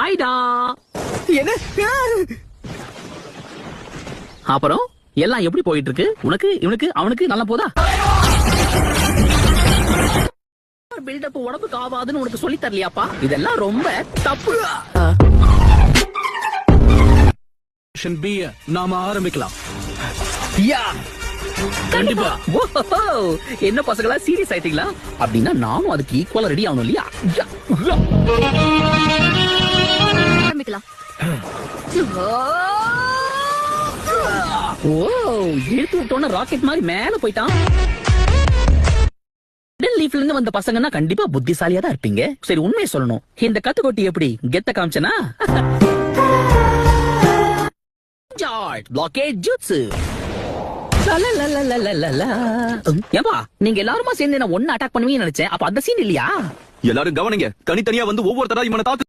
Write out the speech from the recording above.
ஆயிடா. என்ன? அப்புறம் எல்லாம் எப்படி போயிட்டு இருக்கு? உனக்கு இவனுக்கு அவனுக்கு நல்லா போதா? பில்டப் உடம்புக்கு ஆகாதுன்னு உனக்கு சொல்லி தரலையாப்பா? இதெல்லாம் ரொம்ப தப்பு. நாம ஆரம்பிக்கலாம். யா கண்டிப்பா. என்ன பசங்களா சீரியஸ் ஆயிட்டீங்களா? அப்படின்னா நானும் அதுக்கு ஈக்குவலா ரெடி ஆகணும் இல்லையா? ஆரம்பிக்கலாம். ஓ, இழுத்து விட்டோன்னு ராக்கெட் மாதிரி மேல போயிட்டான். லீஃப்ல இருந்து வந்த பசங்கன்னா கண்டிப்பா புத்திசாலியா தான் இருப்பீங்க. சரி, உண்மையை சொல்லணும், இந்த கத்துக்கொட்டி எப்படி கெத்த காமிச்சனா? Blockade jutsu. ஏப்பா, நீங்க எல்லாருமா சேர்ந்து என்ன ஒன்னு அட்டாக் பண்ணுவீங்கன்னு நினைச்சேன். அப்ப அந்த சீன் இல்லையா? எல்லாரும் கவனிங்க, தனித்தனியா வந்து ஒவ்வொருத்தரா இவனை தாக்கு.